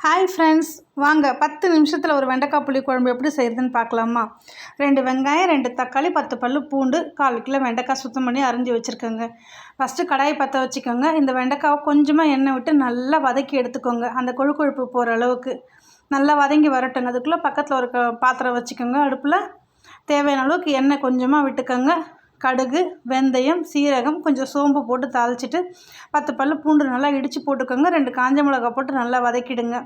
Hi friends, வாங்க 10 நிமிஷத்தில் ஒரு வெண்டைக்காய் புளி குழம்பு எப்படி செய்கிறதுன்னு பார்க்கலாமா? 2 வெங்காயம், 2 தக்காளி, 10 பல்லு பூண்டு, 1/4 கிலோ வெண்டைக்காய் சுத்தம் பண்ணி அரிஞ்சு வச்சுருக்கோங்க. ஃபஸ்ட்டு கடாயை பற்ற வச்சுக்கோங்க. இந்த வெண்டைக்காவை கொஞ்சமாக எண்ணெய் விட்டு நல்லா வதக்கி எடுத்துக்கோங்க. அந்த கொழுப்பு போகிற அளவுக்கு நல்லா வதங்கி வரட்டுங்க. அதுக்குள்ளே பக்கத்தில் ஒரு பாத்திரம் வச்சுக்கோங்க. அடுப்பில் தேவையான அளவுக்கு எண்ணெய் கொஞ்சமாக விட்டுக்கோங்க. கடுகு, வெந்தயம், சீரகம், கொஞ்சம் சோம்பு போட்டு தாளிச்சிட்டு 10 பல்லு பூண்டு நல்லா இடித்து போட்டுக்கோங்க. 2 காஞ்ச மிளகா போட்டு நல்லா வதக்கிடுங்க.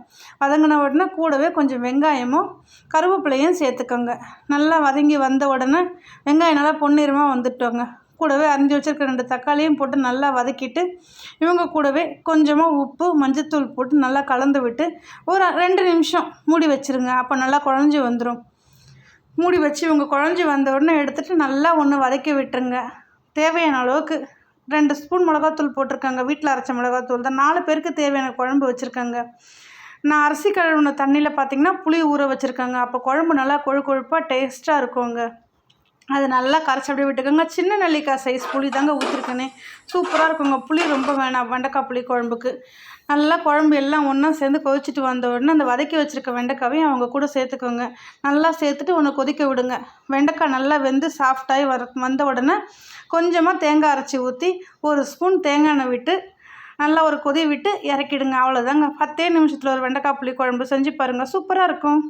வதங்கின உடனே கூடவே கொஞ்சம் வெங்காயமும் கருவேப்பிலையும் சேர்த்துக்கோங்க. நல்லா வதங்கி வந்த உடனே வெங்காயம் நல்லா பொன்னிறமாக வந்துட்டோங்க. கூடவே அரிஞ்சு வச்சுருக்க 2 தக்காளியும் போட்டு நல்லா வதக்கிட்டு இவங்க கூடவே கொஞ்சமாக உப்பு, மஞ்சத்தூள் போட்டு நல்லா கலந்து விட்டு ஒரு 2 நிமிஷம் மூடி வச்சுருங்க. அப்போ நல்லா குழஞ்சி வந்துடும். மூடி வச்சு இவங்க குழஞ்சி வந்த உடனே எடுத்துகிட்டு நல்லா வதக்கி விட்டுருங்க. தேவையான அளவுக்கு 2 ஸ்பூன் மிளகாத்தூள் போட்டிருக்காங்க. வீட்டில் அரைச்ச மிளகாத்தூள் தான். 4 பேருக்கு தேவையான குழம்பு வச்சுருக்காங்க. நான் அரிசி கழுவின தண்ணியில் பார்த்திங்கன்னா புளி ஊற வச்சுருக்காங்க. அப்போ குழம்பு நல்லா கொழுப்பாக டேஸ்ட்டாக இருக்குங்க. அது நல்லா கரைச்சி அப்படியே விட்டுக்கோங்க. சின்ன நெல்லிக்காய் சைஸ் புளி தாங்க ஊற்றிருக்கேனே, சூப்பராக இருக்குங்க. புளி ரொம்ப வேணாம் வெண்டைக்காய் புளி குழம்புக்கு. நல்லா குழம்பு எல்லாம் ஒன்றா சேர்ந்து கொதிச்சுட்டு வந்த உடனே அந்த வதக்கி வச்சுருக்க வெண்டைக்காவையும் அவங்க கூட சேர்த்துக்கோங்க. நல்லா சேர்த்துட்டு ஒன்று கொதிக்க விடுங்க. வெண்டைக்காய் நல்லா வெந்து சாஃப்டாகி வந்த உடனே கொஞ்சமாக தேங்காய் அரைச்சி ஊற்றி 1 ஸ்பூன் தேங்காய் எண்ணெய் விட்டு நல்லா ஒரு கொதி விட்டு இறக்கிடுங்க. அவ்வளோதாங்க. 10 நிமிஷத்தில் ஒரு வெண்டைக்காய் புளி குழம்பு செஞ்சு பாருங்கள், சூப்பராக இருக்கும்.